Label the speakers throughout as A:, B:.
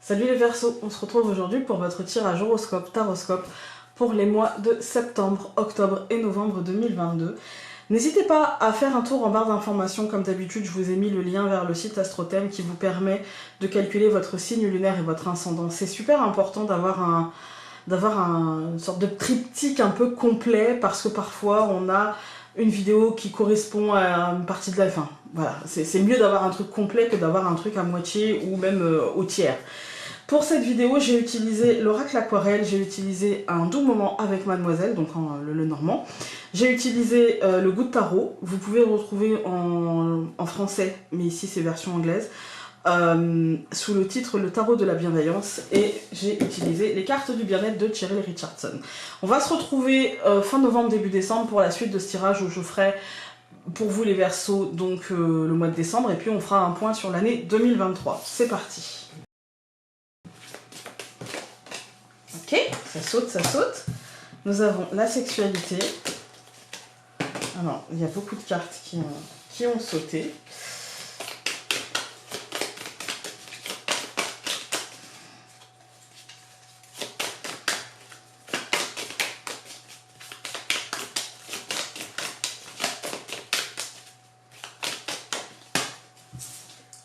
A: Salut les Verseaux, on se retrouve aujourd'hui pour votre tirage horoscope, taroscope pour les mois de septembre, octobre et novembre 2022. N'hésitez pas à faire un tour en barre d'informations, comme d'habitude je vous ai mis le lien vers le site Astrothème qui vous permet de calculer votre signe lunaire et votre ascendant. C'est super important d'avoir une sorte de triptyque un peu complet parce que parfois on a une vidéo qui correspond à une partie de la fin. Voilà, c'est mieux d'avoir un truc complet que d'avoir un truc à moitié ou même au tiers. Pour cette vidéo, j'ai utilisé l'oracle aquarelle, j'ai utilisé un doux moment avec mademoiselle, donc le normand. J'ai utilisé le goût de tarot, vous pouvez le retrouver en français, mais ici c'est version anglaise, sous le titre Le tarot de la bienveillance, et j'ai utilisé les cartes du bien-être de Cheryl Richardson. On va se retrouver fin novembre, début décembre pour la suite de ce tirage où je ferai pour vous les Verseaux donc le mois de décembre, et puis on fera un point sur l'année 2023. C'est parti. Ok, ça saute, ça saute. Nous avons la sexualité. Alors, il y a beaucoup de cartes qui ont sauté.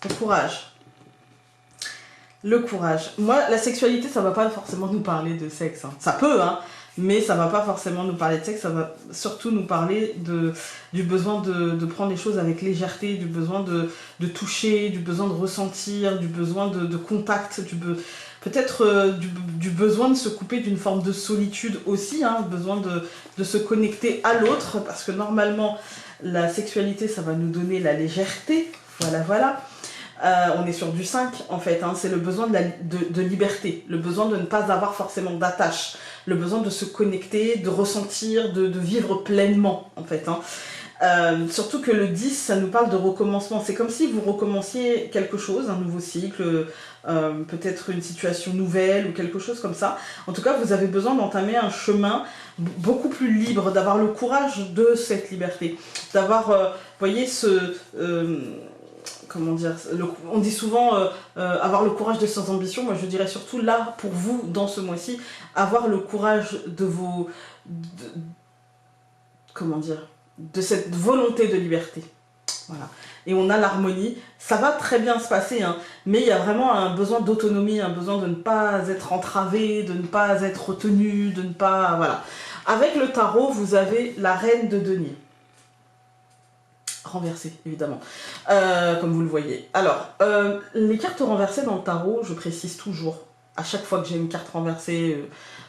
A: Le courage. Le courage. Moi, la sexualité, ça va pas forcément nous parler de sexe. Hein. Ça peut, hein, mais ça va pas forcément nous parler de sexe. Ça va surtout nous parler du besoin de prendre les choses avec légèreté, du besoin de toucher, du besoin de ressentir, du besoin de contact, peut-être du besoin de se couper d'une forme de solitude aussi, hein, besoin de se connecter à l'autre, parce que normalement, la sexualité, ça va nous donner la légèreté. Voilà, voilà. On est sur du 5 en fait, hein. C'est le besoin de liberté, le besoin de ne pas avoir forcément d'attache, le besoin de se connecter, de ressentir, de vivre pleinement en fait. Hein. Surtout que le 10, ça nous parle de recommencement, c'est comme si vous recommenciez quelque chose, un nouveau cycle, peut-être une situation nouvelle ou quelque chose comme ça. En tout cas, vous avez besoin d'entamer un chemin beaucoup plus libre, d'avoir le courage de cette liberté, d'avoir, vous voyez, comment dire, on dit souvent avoir le courage de ses ambitions. Moi je dirais surtout là pour vous dans ce mois-ci, avoir le courage comment dire, de cette volonté de liberté. Voilà. Et on a l'harmonie, ça va très bien se passer, hein, mais il y a vraiment un besoin d'autonomie, un besoin de ne pas être entravé, de ne pas être retenu, de ne pas... Voilà. Avec le tarot, vous avez la reine de denier. Renversée, évidemment, comme vous le voyez. Alors, les cartes renversées dans le tarot, je précise toujours, à chaque fois que j'ai une carte renversée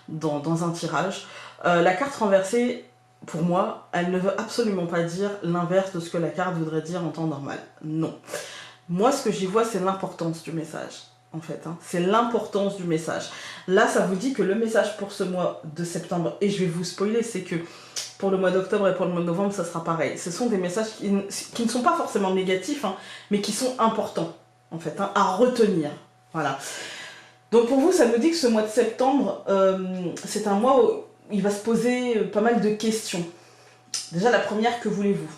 A: dans un tirage, la carte renversée, pour moi, elle ne veut absolument pas dire l'inverse de ce que la carte voudrait dire en temps normal. Non. Moi, ce que j'y vois, c'est l'importance du message. En fait, hein. C'est l'importance du message. Là, ça vous dit que le message pour ce mois de septembre, et je vais vous spoiler, c'est que pour le mois d'octobre et pour le mois de novembre, ça sera pareil. Ce sont des messages qui ne sont pas forcément négatifs, hein, mais qui sont importants, en fait, hein, à retenir. Voilà. Donc pour vous, ça nous dit que ce mois de septembre, c'est un mois où il va se poser pas mal de questions. Déjà, la première, que voulez-vous ?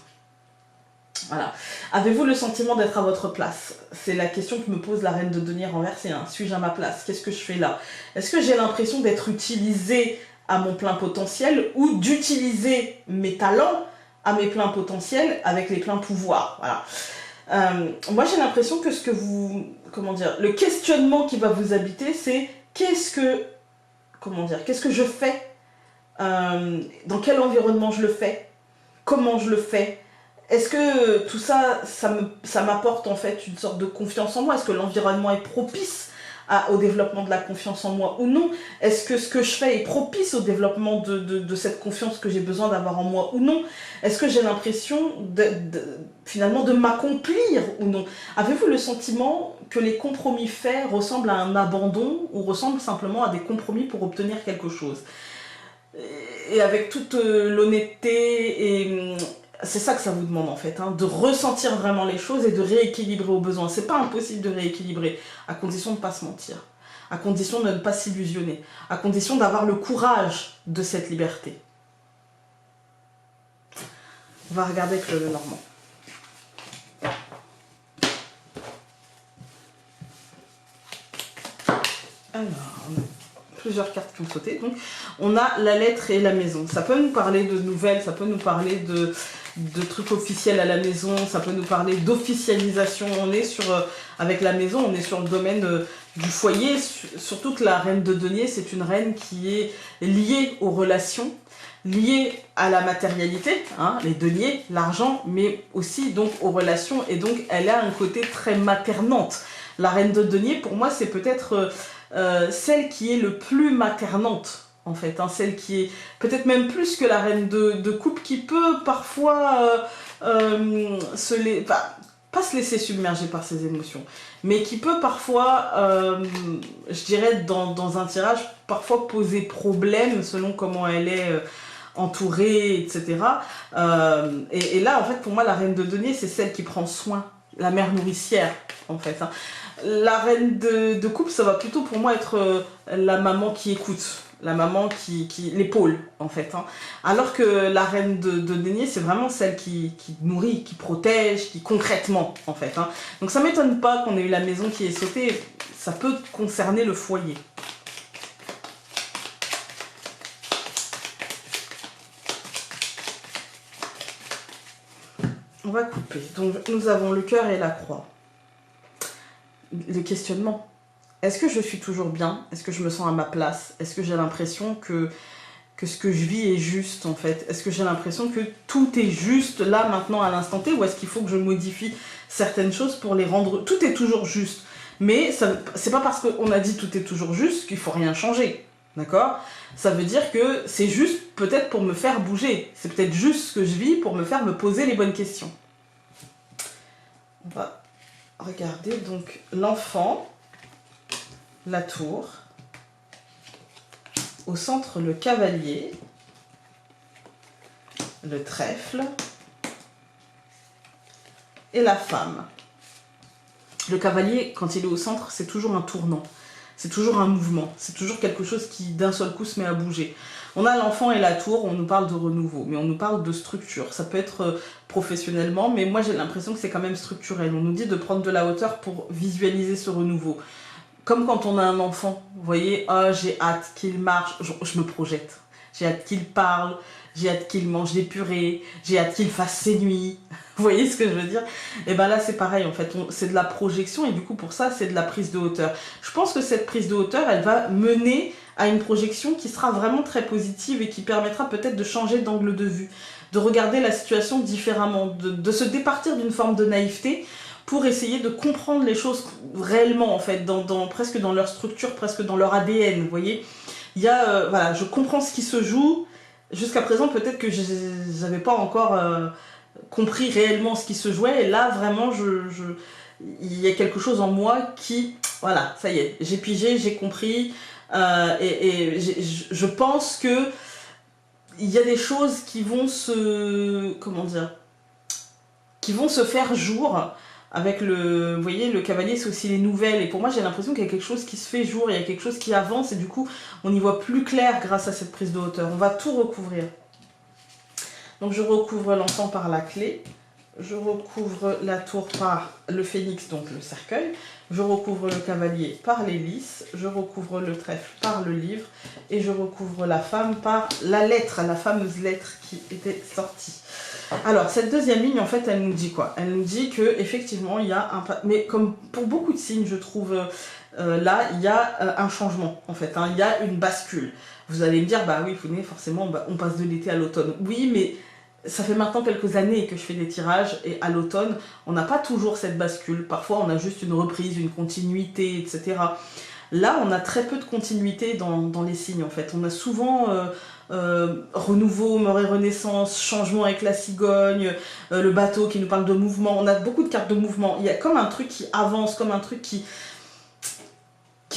A: Voilà. Avez-vous le sentiment d'être à votre place? C'est la question que me pose la reine de denier renversée. Hein. Suis-je à ma place? Qu'est-ce que je fais là? Est-ce que j'ai l'impression d'être utilisée à mon plein potentiel ou d'utiliser mes talents à mes pleins potentiels avec les pleins pouvoirs? Voilà. Moi, j'ai l'impression que ce que vous... Comment dire? Le questionnement qui va vous habiter, c'est qu'est-ce que... Comment dire? Qu'est-ce que je fais? Dans quel environnement je le fais? Comment je le fais? Est-ce que tout ça, ça m'apporte en fait une sorte de confiance en moi? Est-ce que l'environnement est propice au développement de la confiance en moi ou non? Est-ce que ce que je fais est propice au développement de cette confiance que j'ai besoin d'avoir en moi ou non? Est-ce que j'ai l'impression finalement de m'accomplir ou non? Avez-vous le sentiment que les compromis faits ressemblent à un abandon ou ressemblent simplement à des compromis pour obtenir quelque chose? Et avec toute l'honnêteté et... C'est ça que ça vous demande en fait, hein, de ressentir vraiment les choses et de rééquilibrer au besoin. C'est pas impossible de rééquilibrer, à condition de ne pas se mentir, à condition de ne pas s'illusionner, à condition d'avoir le courage de cette liberté. On va regarder avec le normand. Alors, on a plusieurs cartes qui ont sauté. Donc, on a la lettre et la maison. Ça peut nous parler de nouvelles, ça peut nous parler de trucs officiels à la maison, ça peut nous parler d'officialisation. On est sur, avec la maison, on est sur le domaine du foyer, surtout que la reine de denier, c'est une reine qui est liée aux relations, liée à la matérialité, hein, les deniers, l'argent, mais aussi donc aux relations, et donc elle a un côté très maternante. La reine de denier, pour moi, c'est peut-être celle qui est le plus maternante, en fait, hein, celle qui est peut-être même plus que la reine de coupe, qui peut parfois pas se laisser submerger par ses émotions, mais qui peut parfois, je dirais, dans un tirage, parfois poser problème selon comment elle est entourée, etc. Et là, en fait, pour moi, la reine de denier, c'est celle qui prend soin, la mère nourricière, en fait, hein. La reine de coupe, ça va plutôt pour moi être la maman qui écoute, la maman qui l'épaule, en fait, hein. Alors que la reine de denier, c'est vraiment celle qui nourrit, qui protège, qui concrètement, en fait, hein. Donc ça m'étonne pas qu'on ait eu la maison qui est sautée, ça peut concerner le foyer. On va couper. Donc nous avons le cœur et la croix. Le questionnement. Est-ce que je suis toujours bien? Est-ce que je me sens à ma place? Est-ce que j'ai l'impression que ce que je vis est juste, en fait? Est-ce que j'ai l'impression que tout est juste là, maintenant, à l'instant T? Ou est-ce qu'il faut que je modifie certaines choses pour les rendre... Tout est toujours juste. Mais c'est pas parce qu'on a dit tout est toujours juste qu'il faut rien changer. D'accord? Ça veut dire que c'est juste peut-être pour me faire bouger. C'est peut-être juste ce que je vis pour me faire me poser les bonnes questions. On va regarder donc l'enfant, la tour, au centre le cavalier, le trèfle et la femme. Le cavalier, quand il est au centre, c'est toujours un tournant, c'est toujours un mouvement, c'est toujours quelque chose qui d'un seul coup se met à bouger. On a l'enfant et la tour, on nous parle de renouveau, mais on nous parle de structure. Ça peut être professionnellement, mais moi j'ai l'impression que c'est quand même structurel. On nous dit de prendre de la hauteur pour visualiser ce renouveau. Comme quand on a un enfant, vous voyez, oh, j'ai hâte qu'il marche, je me projette. J'ai hâte qu'il parle, j'ai hâte qu'il mange des purées, j'ai hâte qu'il fasse ses nuits. Vous voyez ce que je veux dire? Et bien là c'est pareil en fait, c'est de la projection et du coup pour ça c'est de la prise de hauteur. Je pense que cette prise de hauteur elle va mener à une projection qui sera vraiment très positive et qui permettra peut-être de changer d'angle de vue, de regarder la situation différemment, de se départir d'une forme de naïveté pour essayer de comprendre les choses réellement en fait, presque dans leur structure, presque dans leur ADN, vous voyez. Il y a, voilà, je comprends ce qui se joue, jusqu'à présent peut-être que je n'avais pas encore compris réellement ce qui se jouait, et là vraiment il y a quelque chose en moi qui, voilà, ça y est, j'ai pigé, j'ai compris, je pense que il y a des choses qui vont comment dire, qui vont se faire jour avec vous voyez, le cavalier c'est aussi les nouvelles, et pour moi j'ai l'impression qu'il y a quelque chose qui se fait jour, il y a quelque chose qui avance, et du coup on y voit plus clair grâce à cette prise de hauteur. On va tout recouvrir. Donc je recouvre l'enfant par la clé, je recouvre la tour par le phénix, donc le cercueil, je recouvre le cavalier par les lys, je recouvre le trèfle par le livre, et je recouvre la femme par la lettre, la fameuse lettre qui était sortie. Alors, cette deuxième ligne, en fait, elle nous dit quoi? Elle nous dit qu'effectivement, il y a un... Mais comme pour beaucoup de signes, je trouve, là, il y a un changement, en fait, hein, il y a une bascule. Vous allez me dire, bah oui, forcément, bah, on passe de l'été à l'automne. Oui, mais ça fait maintenant quelques années que je fais des tirages, et à l'automne, on n'a pas toujours cette bascule. Parfois, on a juste une reprise, une continuité, etc. Là, on a très peu de continuité dans les signes, en fait. On a souvent... renouveau, mort et renaissance, changement avec la cigogne, le bateau qui nous parle de mouvement. On a beaucoup de cartes de mouvement. Il y a comme un truc qui avance, comme un truc qui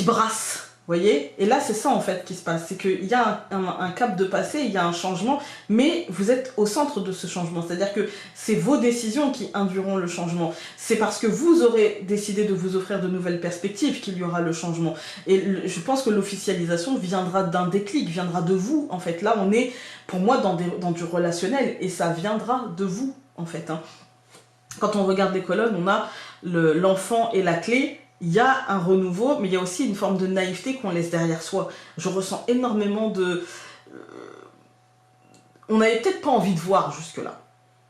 A: brasse, vous voyez? Et là, c'est ça en fait qui se passe. C'est qu'il y a un cap de passé, il y a un changement, mais vous êtes au centre de ce changement. C'est-à-dire que c'est vos décisions qui induiront le changement. C'est parce que vous aurez décidé de vous offrir de nouvelles perspectives qu'il y aura le changement. Et je pense que l'officialisation viendra d'un déclic, viendra de vous. En fait, là, on est, pour moi, dans du relationnel, et ça viendra de vous, en fait, hein. Quand on regarde les colonnes, on a l'enfant et la clé. il y a un renouveau, mais il y a aussi une forme de naïveté qu'on laisse derrière soi. Je ressens énormément de... On n'avait peut-être pas envie de voir jusque-là.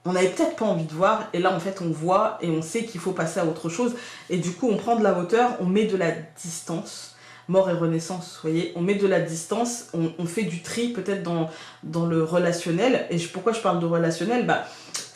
A: On n'avait peut-être pas envie de voir, et là en fait on voit et on sait qu'il faut passer à autre chose, et du coup on prend de la hauteur, on met de la distance, mort et renaissance, vous voyez, on met de la distance, on fait du tri peut-être dans le relationnel, et pourquoi je parle de relationnel, bah,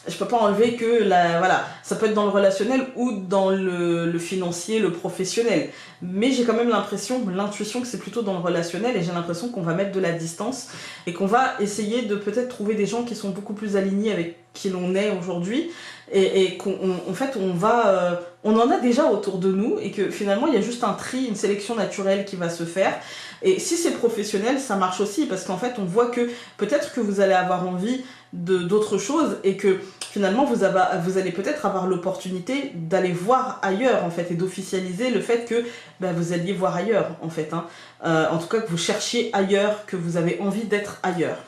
A: je peux pas enlever que voilà, ça peut être dans le relationnel ou dans le financier, le professionnel. Mais j'ai quand même l'impression, l'intuition que c'est plutôt dans le relationnel, et j'ai l'impression qu'on va mettre de la distance et qu'on va essayer de peut-être trouver des gens qui sont beaucoup plus alignés avec qui l'on est aujourd'hui, et qu'en fait on en a déjà autour de nous, et que finalement il y a juste un tri, une sélection naturelle qui va se faire. Et si c'est professionnel, ça marche aussi, parce qu'en fait on voit que peut-être que vous allez avoir envie d'autres choses, et que finalement vous allez peut-être avoir l'opportunité d'aller voir ailleurs en fait, et d'officialiser le fait que vous alliez voir ailleurs en fait, hein. En tout cas que vous cherchiez ailleurs, que vous avez envie d'être ailleurs.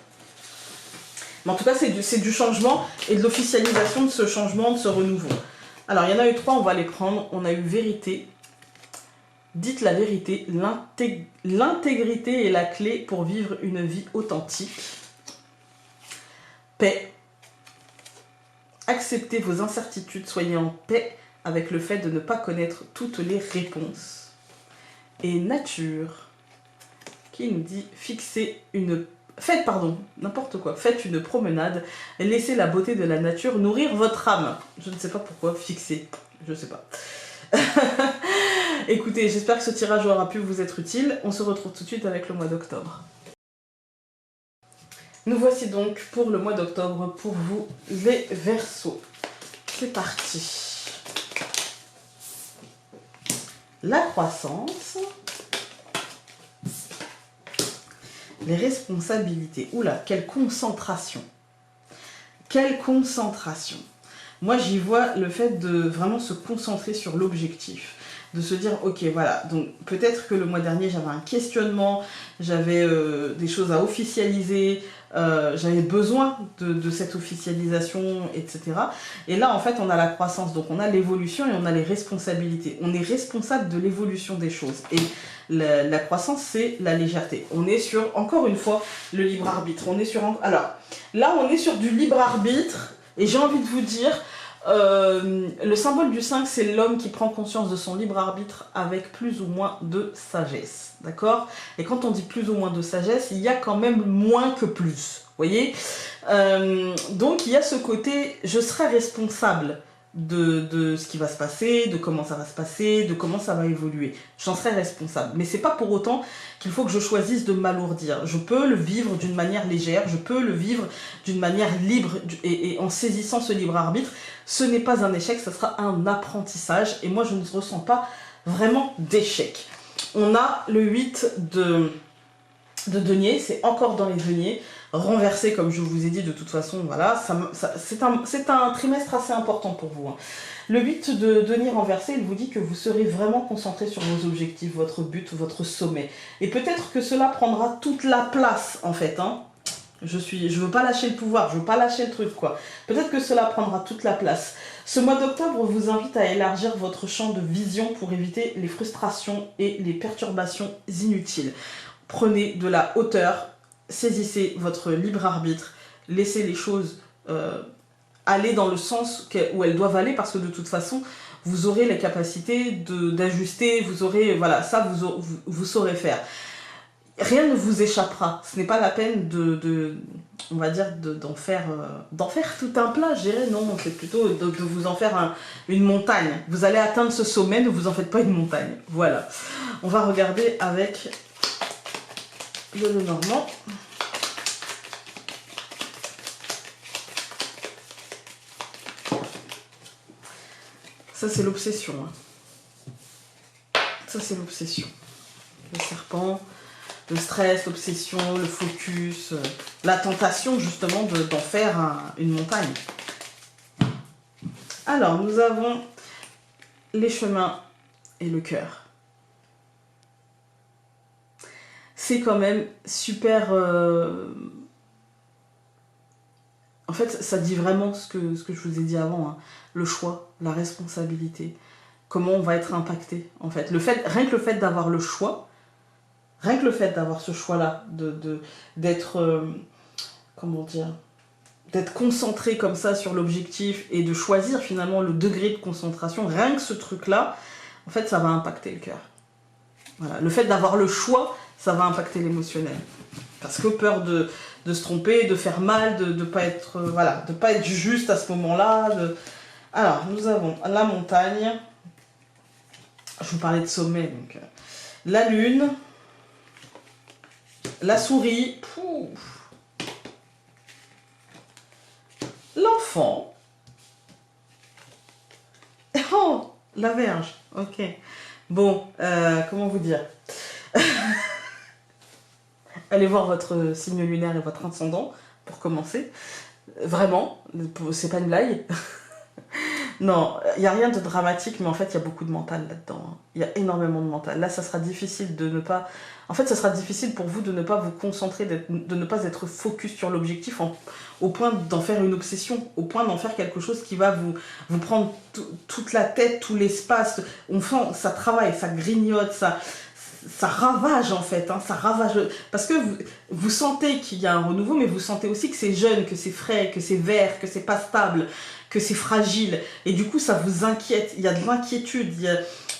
A: Mais en tout cas c'est du changement et de l'officialisation de ce changement, de ce renouveau. Alors il y en a eu 3, on va les prendre. On a eu vérité. Dites la vérité, l'intégrité est la clé pour vivre une vie authentique. Paix. Acceptez vos incertitudes, soyez en paix avec le fait de ne pas connaître toutes les réponses. Et nature, qui nous dit faites une promenade, laissez la beauté de la nature nourrir votre âme. Je ne sais pas pourquoi fixer, je ne sais pas. Écoutez, j'espère que ce tirage aura pu vous être utile. On se retrouve tout de suite avec le mois d'octobre. Nous voici donc pour le mois d'octobre, pour vous les Verseaux. C'est parti. La croissance. Les responsabilités. Oula, quelle concentration. Quelle concentration. Moi, j'y vois le fait de vraiment se concentrer sur l'objectif. De se dire, ok, voilà, donc peut-être que le mois dernier, j'avais un questionnement, j'avais des choses à officialiser, j'avais besoin de cette officialisation, etc. Et là, en fait, on a la croissance, donc on a l'évolution et on a les responsabilités. On est responsable de l'évolution des choses. Et la croissance, c'est la légèreté. On est sur, encore une fois, le libre arbitre. Alors, là, on est sur du libre arbitre, et j'ai envie de vous dire... le symbole du 5, c'est l'homme qui prend conscience de son libre arbitre avec plus ou moins de sagesse, d'accord? Et quand on dit plus ou moins de sagesse, il y a quand même moins que plus, voyez? Donc il y a ce côté, je serai responsable de ce qui va se passer, de comment ça va se passer, de comment ça va évoluer. J'en serai responsable. Mais c'est pas pour autant qu'il faut que je choisisse de m'alourdir. Je peux le vivre d'une manière légère, je peux le vivre d'une manière libre, et en saisissant ce libre arbitre, ce n'est pas un échec, ce sera un apprentissage. Et moi, je ne ressens pas vraiment d'échec. On a le 8 de denier, c'est encore dans les deniers, renversé comme je vous ai dit de toute façon, voilà, c'est un trimestre assez important pour vous, hein. Le 8 de denier renversé, il vous dit que vous serez vraiment concentré sur vos objectifs, votre but, votre sommet. Et peut-être que cela prendra toute la place, en fait, hein. Je veux pas lâcher le pouvoir, je veux pas lâcher le truc, quoi. Peut-être que cela prendra toute la place. Ce mois d'octobre vous invite à élargir votre champ de vision pour éviter les frustrations et les perturbations inutiles. Prenez de la hauteur, saisissez votre libre arbitre, laissez les choses aller dans le sens où elles doivent aller, parce que de toute façon, vous aurez les capacités d'ajuster, vous aurez, voilà, ça vous saurez faire. Rien ne vous échappera, ce n'est pas la peine on va dire, d'en faire tout un plat, je dirais, non, c'est plutôt de vous en faire une montagne. Vous allez atteindre ce sommet, ne vous en faites pas une montagne, voilà. On va regarder avec le Lenormand. Ça, c'est l'obsession, hein. Ça, c'est l'obsession. Le serpent... Le stress, l'obsession, le focus, la tentation justement d'en faire une montagne. Alors, nous avons les chemins et le cœur. C'est quand même super... En fait, ça dit vraiment ce que je vous ai dit avant, hein. Le choix, la responsabilité. comment on va être impacté, en fait. Rien que le fait d'avoir le choix, rien que le fait d'avoir ce choix-là, d'être, comment dire, d'être concentré comme ça sur l'objectif et de choisir finalement le degré de concentration, rien que ce truc-là, en fait, ça va impacter le cœur. Voilà. Le fait d'avoir le choix, ça va impacter l'émotionnel. Parce que peur de se tromper, de faire mal, de pas être, voilà, de pas être juste à ce moment-là. Alors, nous avons la montagne. Je vous parlais de sommet, donc la lune, la souris, l'enfant, oh, la Vierge, ok. Bon, comment vous dire? Allez voir votre signe lunaire et votre ascendant, pour commencer. Vraiment, c'est pas une blague. Non, il n'y a rien de dramatique, mais en fait, il y a beaucoup de mental là-dedans. Il y a énormément de mental. Là, ça sera difficile de ne pas... En fait, ça sera difficile pour vous de ne pas vous concentrer, de ne pas être focus sur l'objectif au point d'en faire une obsession, au point d'en faire quelque chose qui va vous prendre toute la tête, tout l'espace. Ça travaille, ça grignote, ça ravage en fait, hein, ça ravage. Parce que vous sentez qu'il y a un renouveau, mais vous sentez aussi que c'est jeune, que c'est frais, que c'est vert, que c'est pas stable, que c'est fragile. Et du coup, ça vous inquiète. Il y a de l'inquiétude,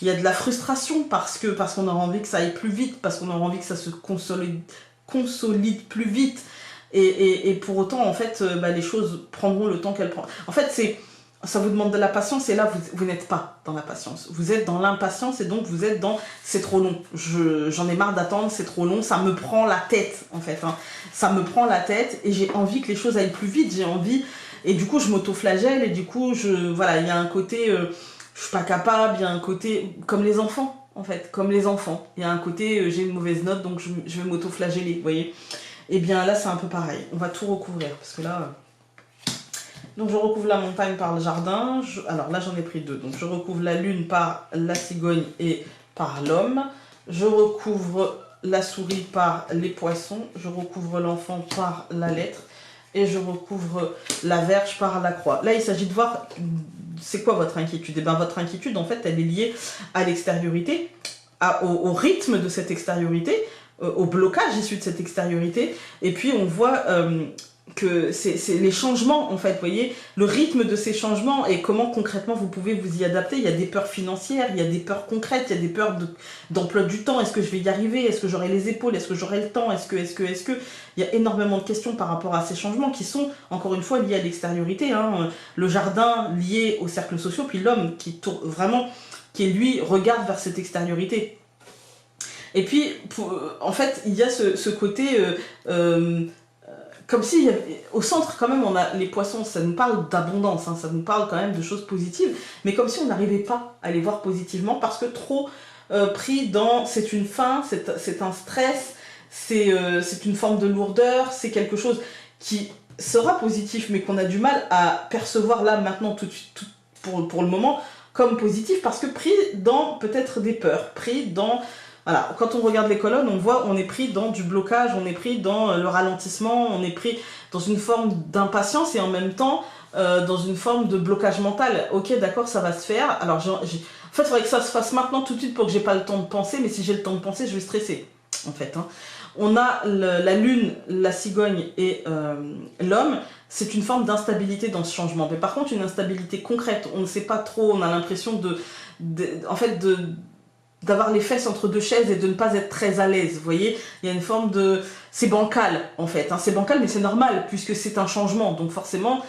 A: il y a de la frustration parce qu'on aura envie que ça aille plus vite, parce qu'on aura envie que ça se consolide plus vite. Et pour autant, en fait, les choses prendront le temps qu'elles prennent. En fait, ça vous demande de la patience et là, vous n'êtes pas dans la patience. Vous êtes dans l'impatience et donc vous êtes dans « c'est trop long, j'en ai marre d'attendre, c'est trop long, ça me prend la tête en fait. Hein. Ça me prend la tête et j'ai envie que les choses aillent plus vite, j'ai envie... » Et du coup, je m'auto-flagelle et du coup, voilà, il y a un côté, je suis pas capable, il y a un côté, comme les enfants, en fait, comme les enfants. Il y a un côté, j'ai une mauvaise note, donc je vais m'auto-flageller, vous voyez. Et bien là, c'est un peu pareil. On va tout recouvrir, parce que là... Donc, je recouvre la montagne par le jardin. Alors là, j'en ai pris deux. Donc, je recouvre la lune par la cigogne et par l'homme. Je recouvre la souris par les poissons. Je recouvre l'enfant par la lettre. Et je recouvre la Vierge par la croix. Là, il s'agit de voir, c'est quoi votre inquiétude? Et bien, votre inquiétude, en fait, elle est liée à l'extériorité, au rythme de cette extériorité, au blocage issu de cette extériorité. Et puis, on voit que c'est les changements, en fait, vous voyez, le rythme de ces changements et comment concrètement vous pouvez vous y adapter. Il y a des peurs financières, il y a des peurs concrètes, il y a des peurs d'emploi du temps. Est-ce que je vais y arriver? Est-ce que j'aurai les épaules? Est-ce que j'aurai le temps? Est-ce que... Il y a énormément de questions par rapport à ces changements qui sont, encore une fois, liés à l'extériorité. Hein. Le jardin lié aux cercles sociaux, puis l'homme qui lui regarde vers cette extériorité. Et puis, en fait, il y a ce côté... comme si, au centre, quand même, on a les poissons, ça nous parle d'abondance, hein, ça nous parle quand même de choses positives, mais comme si on n'arrivait pas à les voir positivement, parce que trop pris dans, c'est une faim, c'est un stress, c'est une forme de lourdeur, c'est quelque chose qui sera positif, mais qu'on a du mal à percevoir là, maintenant, tout de suite, pour le moment, comme positif, parce que pris dans peut-être des peurs, pris dans... Voilà, quand on regarde les colonnes, on voit on est pris dans du blocage, on est pris dans le ralentissement, on est pris dans une forme d'impatience et en même temps dans une forme de blocage mental. Ok, d'accord, ça va se faire. Alors, en fait, il faudrait que ça se fasse maintenant tout de suite pour que j'ai pas le temps de penser, mais si j'ai le temps de penser, je vais stresser, en fait. Hein. On a la lune, la cigogne et l'homme. C'est une forme d'instabilité dans ce changement. Mais par contre, une instabilité concrète. On ne sait pas trop, on a l'impression d'avoir les fesses entre deux chaises et de ne pas être très à l'aise, vous voyez, il y a une forme de... C'est bancal, en fait, hein. C'est bancal, mais c'est normal, puisque c'est un changement, donc forcément,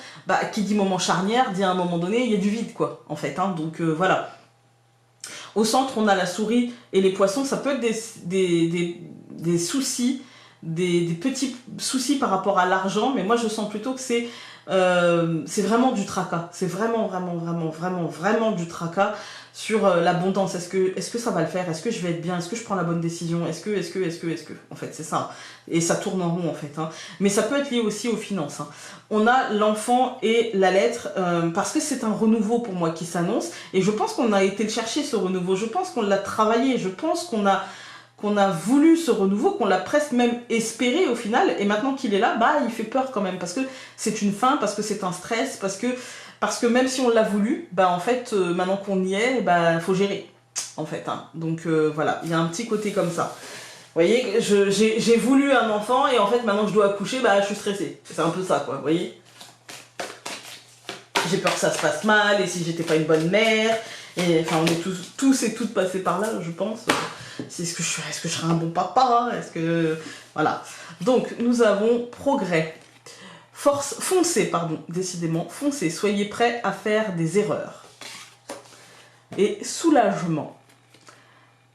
A: qui dit moment charnière, dit à un moment donné, il y a du vide, quoi, en fait, hein. Donc voilà. Au centre, on a la souris et les poissons, ça peut être des soucis, des petits soucis par rapport à l'argent, mais moi je sens plutôt que c'est vraiment du tracas, c'est vraiment du tracas sur l'abondance. Est-ce que ça va le faire? Est-ce que je vais être bien? Est-ce que je prends la bonne décision? Est-ce que en fait, c'est ça. Et ça tourne en rond, en fait. Hein. Mais ça peut être lié aussi aux finances. Hein. On a l'enfant et la lettre, parce que c'est un renouveau pour moi qui s'annonce. Et je pense qu'on a été le chercher, ce renouveau. Je pense qu'on l'a travaillé. Je pense qu'on a voulu ce renouveau, qu'on l'a presque même espéré au final. Et maintenant qu'il est là, il fait peur quand même. Parce que c'est une faim, parce que c'est un stress, parce que parce que même si on l'a voulu, bah en fait, maintenant qu'on y est, bah faut gérer, en fait. Hein. Donc voilà, il y a un petit côté comme ça. Vous voyez, j'ai voulu un enfant et en fait maintenant que je dois accoucher, bah je suis stressée. C'est un peu ça quoi, vous voyez. J'ai peur que ça se passe mal et si j'étais pas une bonne mère. Et enfin on est tous et toutes passés par là, je pense. Est-ce que je serai un bon papa? Est-ce que... Voilà. Donc nous avons progrès. Foncez, pardon, décidément, foncez, soyez prêts à faire des erreurs. Et soulagement.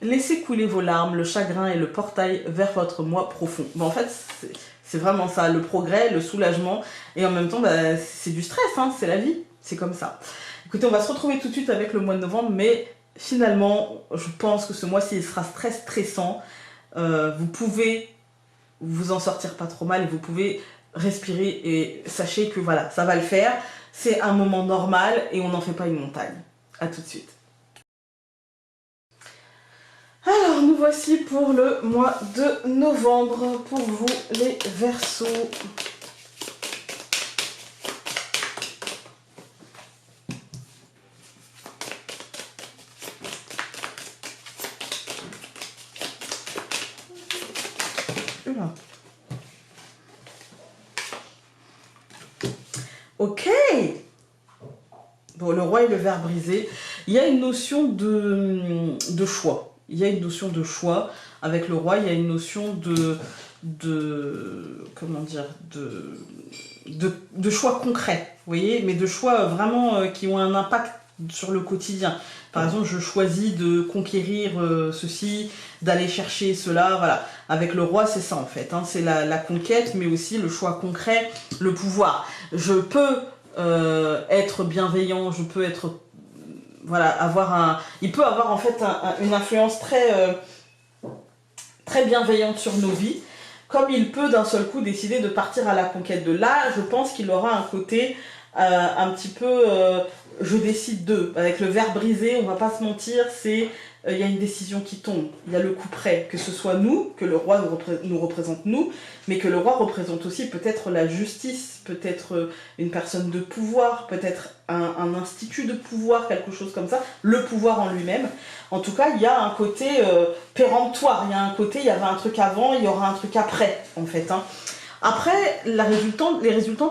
A: Laissez couler vos larmes, le chagrin et le portail vers votre moi profond. Bon, en fait, c'est vraiment ça, le progrès, le soulagement, et en même temps, bah, c'est du stress, hein, c'est la vie, c'est comme ça. Écoutez, on va se retrouver tout de suite avec le mois de novembre, mais finalement, je pense que ce mois-ci, il sera stressant. Vous pouvez vous en sortir pas trop mal, et vous pouvez respirer, et sachez que voilà, ça va le faire. C'est un moment normal, et on n'en fait pas une montagne. À tout de suite. Alors, nous voici pour le mois de novembre, pour vous les Verseaux. Ok. Bon, le roi et le ver brisé. Il y a une notion de choix. Il y a une notion de choix avec le roi, il y a une notion comment dire, de choix concrets, vous voyez, mais de choix vraiment qui ont un impact sur le quotidien. Par exemple, je choisis de conquérir ceci, d'aller chercher cela, voilà. Avec le roi, c'est ça en fait, hein. C'est la conquête, mais aussi le choix concret, le pouvoir. Je peux être bienveillant, je peux être... Voilà, il peut avoir en fait une influence très bienveillante sur nos vies, comme il peut d'un seul coup décider de partir à la conquête de là. Je pense qu'il aura un côté un petit peu je décide d'eux. Avec le ver brisé, on va pas se mentir, c'est il y a une décision qui tombe, il y a le coup près, que ce soit nous, que le roi nous représente nous, mais que le roi représente aussi peut-être la justice, peut-être une personne de pouvoir, peut-être un institut de pouvoir, quelque chose comme ça, le pouvoir en lui-même. En tout cas, il y a un côté péremptoire, il y a un côté, il y avait un truc avant, il y aura un truc après, en fait. Hein. Après, les résultantes,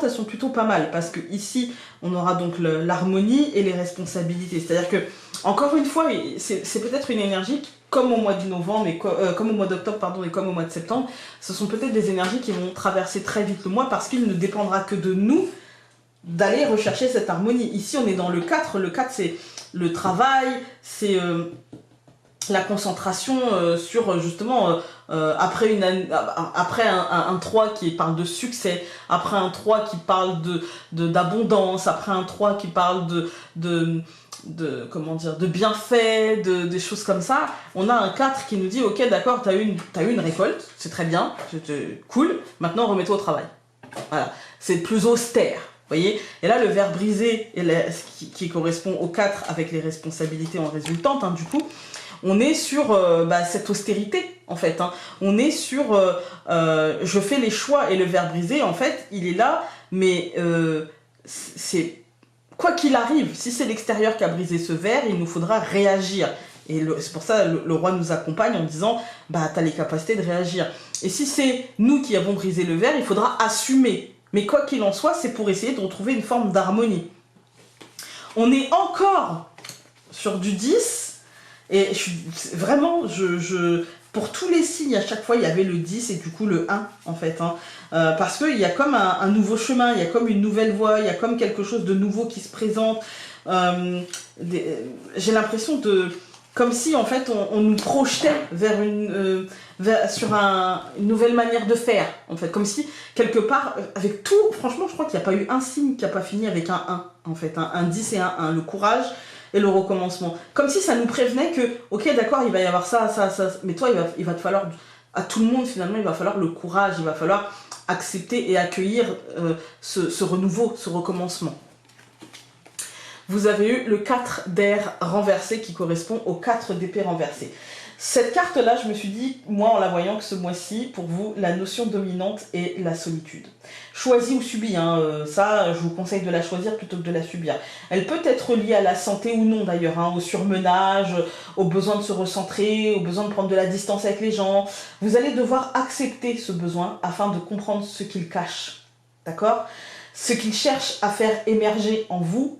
A: elles sont plutôt pas mal, parce que ici, on aura donc l'harmonie et les responsabilités. C'est-à-dire que, encore une fois, c'est peut-être une énergie, comme au mois de novembre, et comme au mois d'octobre, pardon, et comme au mois de septembre, ce sont peut-être des énergies qui vont traverser très vite le mois, parce qu'il ne dépendra que de nous d'aller rechercher cette harmonie. Ici, on est dans le 4. Le 4, c'est le travail, c'est... la concentration sur justement après un 3 qui parle de succès, après un 3 qui parle d'abondance, après un 3 qui parle comment dire, de bienfaits, des choses comme ça. On a un 4 qui nous dit ok d'accord, t'as eu une récolte, c'est très bien, c'est cool, maintenant remets-toi au travail. Voilà, c'est plus austère. Vous voyez, et là le ver brisé qui correspond au 4 avec les responsabilités en résultante, hein, du coup on est sur cette austérité, en fait. Hein. On est sur je fais les choix, et le ver brisé, en fait, il est là, mais c'est quoi qu'il arrive, si c'est l'extérieur qui a brisé ce ver, il nous faudra réagir. Et c'est pour ça le roi nous accompagne en disant, bah, t'as les capacités de réagir. Et si c'est nous qui avons brisé le ver, il faudra assumer. Mais quoi qu'il en soit, c'est pour essayer de retrouver une forme d'harmonie. On est encore sur du 10, et vraiment, pour tous les signes, à chaque fois, il y avait le 10 et du coup le 1, en fait. Hein. Parce qu'il y a comme un nouveau chemin, il y a comme une nouvelle voie, il y a comme quelque chose de nouveau qui se présente. J'ai l'impression comme si, en fait, on nous projetait sur une nouvelle manière de faire, en fait. Comme si, quelque part, avec tout, franchement, je crois qu'il n'y a pas eu un signe qui n'a pas fini avec un 1, en fait. Un 10 et un 1, le courage et le recommencement. Comme si ça nous prévenait que, ok, d'accord, il va y avoir ça, mais toi, il va te falloir, à tout le monde, finalement, il va falloir le courage, il va falloir accepter et accueillir ce renouveau, ce recommencement. Vous avez eu le 4 d'air renversé qui correspond au 4 d'épée renversé. Cette carte-là, je me suis dit, moi en la voyant, que ce mois-ci, pour vous, la notion dominante est la solitude. Choisie ou subie, hein, ça, je vous conseille de la choisir plutôt que de la subir. Elle peut être liée à la santé ou non d'ailleurs, hein, au surmenage, au besoin de se recentrer, au besoin de prendre de la distance avec les gens. Vous allez devoir accepter ce besoin afin de comprendre ce qu'il cache, d'accord? Ce qu'il cherche à faire émerger en vous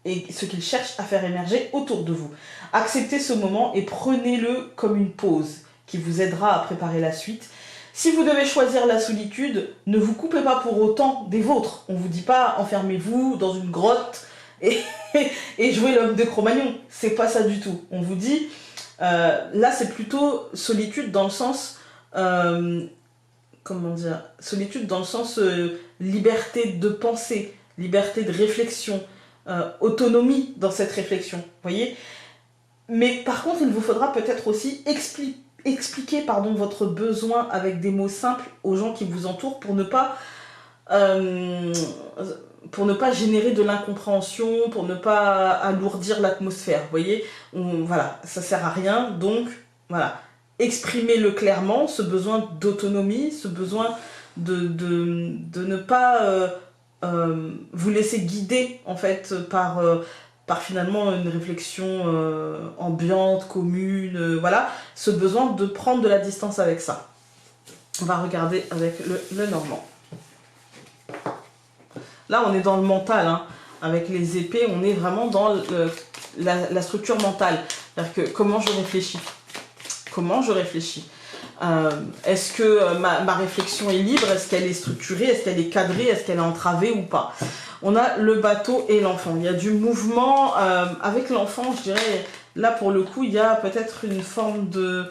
A: et ce qu'il cherche à faire émerger autour de vous. Acceptez ce moment et prenez-le comme une pause qui vous aidera à préparer la suite. Si vous devez choisir la solitude, ne vous coupez pas pour autant des vôtres. On ne vous dit pas enfermez-vous dans une grotte et, et jouez l'homme de Cro-Magnon. C'est pas ça du tout. On vous dit, là c'est plutôt solitude dans le sens, comment dire, solitude dans le sens liberté de pensée, liberté de réflexion, autonomie dans cette réflexion, vous voyez. Mais par contre, il vous faudra peut-être aussi expliquer votre besoin avec des mots simples aux gens qui vous entourent pour ne pas générer de l'incompréhension, pour ne pas alourdir l'atmosphère, vous voyez. Voilà, ça sert à rien, donc voilà. Exprimez-le clairement, ce besoin d'autonomie, ce besoin de ne pas vous laisser guider en fait par finalement une réflexion ambiante, commune, voilà, ce besoin de prendre de la distance avec ça. On va regarder avec le normand. Là, on est dans le mental, hein. Avec les épées, on est vraiment dans la structure mentale. C'est-à-dire que comment je réfléchis. Comment je réfléchis. Est-ce que ma réflexion est libre? Est-ce qu'elle est structurée? Est-ce qu'elle est cadrée? Est-ce qu'elle est entravée ou pas? On a le bateau et l'enfant. Il y a du mouvement. Avec l'enfant, je dirais, là pour le coup, il y a peut-être une forme de...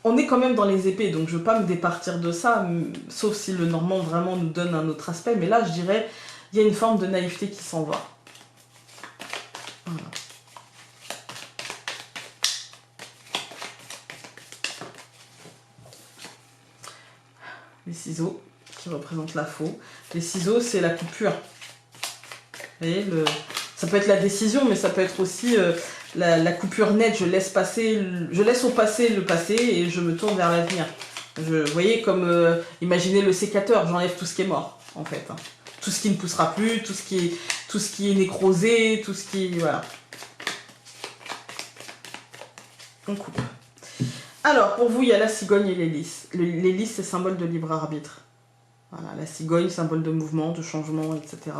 A: On est quand même dans les épées, donc je ne veux pas me départir de ça, sauf si le normand vraiment nous donne un autre aspect. Mais là, je dirais, il y a une forme de naïveté qui s'en va. Voilà. Les ciseaux qui représentent la faux. Les ciseaux, c'est la coupure. Vous voyez, ça peut être la décision, mais ça peut être aussi la coupure nette. Je laisse au passé le passé et je me tourne vers l'avenir. Vous voyez, comme imaginez le sécateur, j'enlève tout ce qui est mort, en fait. Hein. Tout ce qui ne poussera plus, tout ce qui est nécrosé, tout ce qui... Voilà. On coupe. Alors, pour vous, il y a la cigogne et l'hélice. L'hélice, c'est symbole de libre arbitre. Voilà, la cigogne, symbole de mouvement, de changement, etc.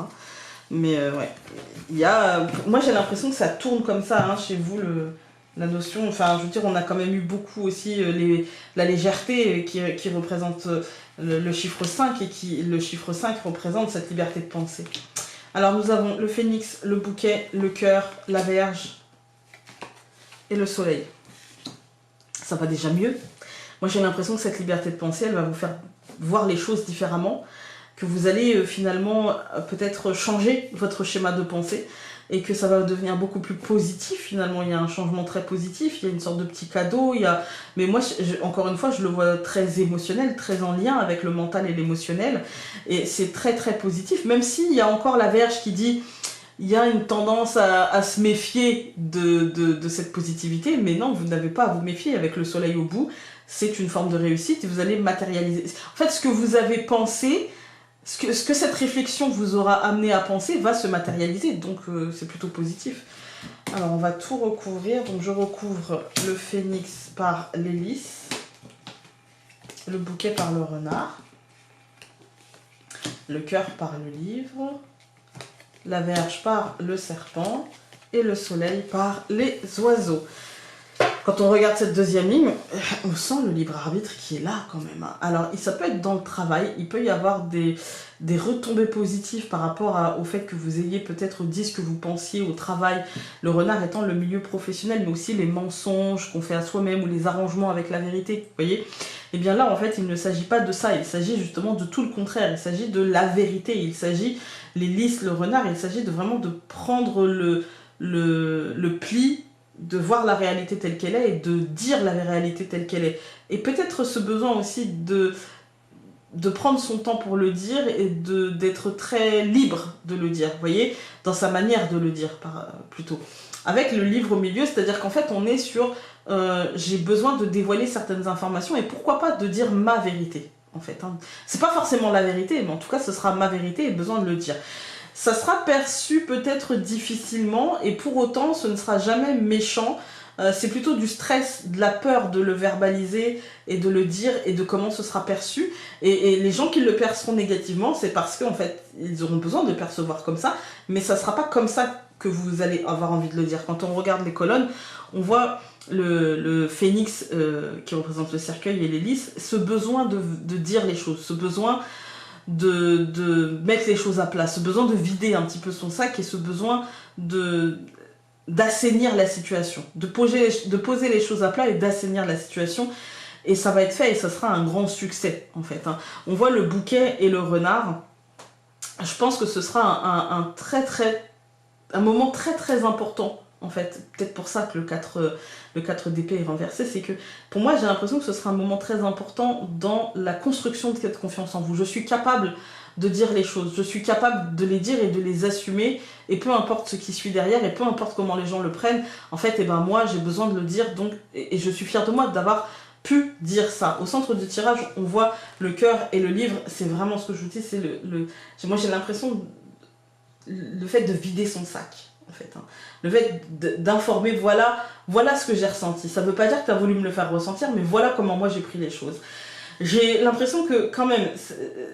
A: Mais ouais, il y a... Moi, j'ai l'impression que ça tourne comme ça, hein, chez vous, la notion... Enfin, je veux dire, on a quand même eu beaucoup aussi la légèreté qui représente le chiffre 5 et le chiffre 5 représente cette liberté de penser. Alors, nous avons le phénix, le bouquet, le cœur, la Vierge et le soleil. Ça va déjà mieux. Moi, j'ai l'impression que cette liberté de penser, elle va vous faire voir les choses différemment, que vous allez finalement peut-être changer votre schéma de pensée et que ça va devenir beaucoup plus positif finalement. Il y a un changement très positif, il y a une sorte de petit cadeau, mais moi, encore une fois, je le vois très émotionnel, très en lien avec le mental et l'émotionnel, et c'est très très positif, même s'il y a encore la Vierge qui dit... Il y a une tendance à se méfier de cette positivité, mais non, vous n'avez pas à vous méfier. Avec le soleil au bout, c'est une forme de réussite et vous allez matérialiser. En fait, ce que vous avez pensé, ce que cette réflexion vous aura amené à penser va se matérialiser, donc c'est plutôt positif. Alors, on va tout recouvrir. Donc, je recouvre le phénix par l'hélice, le bouquet par le renard, le cœur par le livre, la Vierge par le serpent et le soleil par les oiseaux. Quand on regarde cette deuxième ligne, on sent le libre arbitre qui est là quand même. Alors ça peut être dans le travail, il peut y avoir des retombées positives par rapport au fait que vous ayez peut-être dit ce que vous pensiez au travail, le renard étant le milieu professionnel, mais aussi les mensonges qu'on fait à soi-même ou les arrangements avec la vérité, vous voyez. Et bien là, en fait, il ne s'agit pas de ça, il s'agit justement de tout le contraire, il s'agit de la vérité, il s'agit, les lys, le renard, il s'agit de vraiment de prendre le pli, de voir la réalité telle qu'elle est et de dire la réalité telle qu'elle est. Et peut-être ce besoin aussi de prendre son temps pour le dire et d'être très libre de le dire, vous voyez, dans sa manière de le dire plutôt. avec le livre au milieu, c'est-à-dire qu'en fait on est sur j'ai besoin de dévoiler certaines informations et pourquoi pas de dire ma vérité en fait. Hein. C'est pas forcément la vérité, mais en tout cas ce sera ma vérité et besoin de le dire. Ça sera perçu peut-être difficilement et pour autant ce ne sera jamais méchant. C'est plutôt du stress, de la peur de le verbaliser et de le dire et de comment ce sera perçu. Et les gens qui le perçront négativement, c'est parce qu'en fait, ils auront besoin de le percevoir comme ça, mais ça ne sera pas comme ça que vous allez avoir envie de le dire. Quand on regarde les colonnes, on voit le phénix qui représente le cercueil et l'hélice, ce besoin de dire les choses, ce besoin de mettre les choses à plat, ce besoin de vider un petit peu son sac et ce besoin d'assainir la situation, de poser les choses à plat et d'assainir la situation. Et ça va être fait et ça sera un grand succès en fait. Hein. On voit le bouquet et le renard. Je pense que ce sera un moment très très important en fait. Peut-être pour ça que le 4 d'épée est renversé. C'est que pour moi j'ai l'impression que ce sera un moment très important dans la construction de cette confiance en vous. Je suis capable de dire les choses, je suis capable de les dire et de les assumer et peu importe ce qui suit derrière et peu importe comment les gens le prennent, en fait et ben moi j'ai besoin de le dire donc et je suis fière de moi d'avoir pu dire ça. Au centre du tirage on voit le cœur et le livre, c'est vraiment ce que je vous dis, c'est moi j'ai l'impression le fait de vider son sac en fait, hein. Le fait d'informer voilà ce que j'ai ressenti, ça veut pas dire que tu as voulu me le faire ressentir mais voilà comment moi j'ai pris les choses. J'ai l'impression que quand même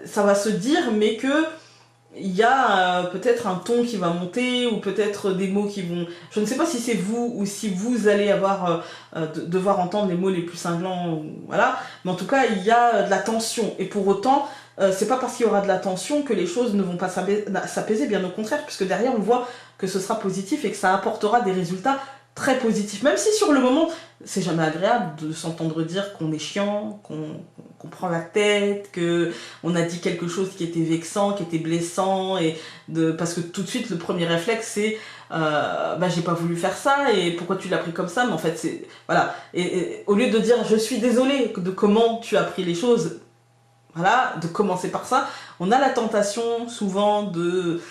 A: ça va se dire mais que il y a peut-être un ton qui va monter ou peut-être des mots qui vont... Je ne sais pas si c'est vous ou si vous allez avoir devoir entendre les mots les plus cinglants, voilà. Mais en tout cas, il y a de la tension. Et pour autant, c'est pas parce qu'il y aura de la tension que les choses ne vont pas s'apaiser, bien au contraire, puisque derrière, on voit que ce sera positif et que ça apportera des résultats très positifs. Même si sur le moment, c'est jamais agréable de s'entendre dire qu'on est chiant, qu'on prend la tête, qu'on a dit quelque chose qui était vexant, qui était blessant, parce que tout de suite, le premier réflexe, c'est j'ai pas voulu faire ça, et pourquoi tu l'as pris comme ça, mais en fait, c'est... Voilà. Et au lieu de dire je suis désolée de comment tu as pris les choses, voilà, de commencer par ça, on a la tentation souvent de...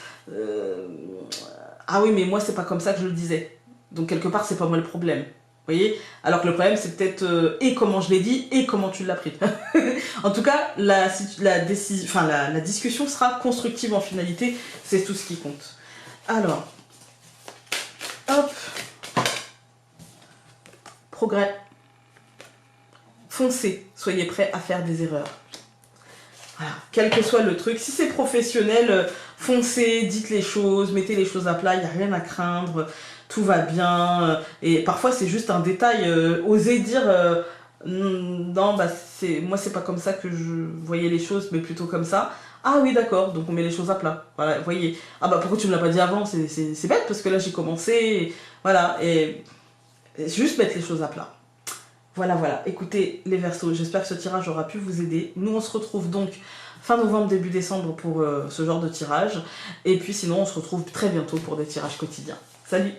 A: ah oui, mais moi, c'est pas comme ça que je le disais. Donc quelque part, c'est pas moi le problème. Vous voyez? Alors que le problème, c'est peut-être et comment je l'ai dit et comment tu l'as pris. En tout cas, la discussion sera constructive en finalité. C'est tout ce qui compte. Alors, hop. Progrès. Foncez. Soyez prêts à faire des erreurs. Voilà. Quel que soit le truc. Si c'est professionnel, foncez, dites les choses, mettez les choses à plat, il n'y a rien à craindre. Tout va bien, et parfois c'est juste un détail, oser dire non, moi c'est pas comme ça que je voyais les choses, mais plutôt comme ça. Ah oui, d'accord, donc on met les choses à plat. Voilà, vous voyez. Ah bah pourquoi tu me l'as pas dit avant, c'est bête parce que là j'ai commencé, voilà, et juste mettre les choses à plat. Voilà, écoutez les Verseaux, j'espère que ce tirage aura pu vous aider. Nous on se retrouve donc fin novembre, début décembre pour ce genre de tirage, et puis sinon on se retrouve très bientôt pour des tirages quotidiens. Salut!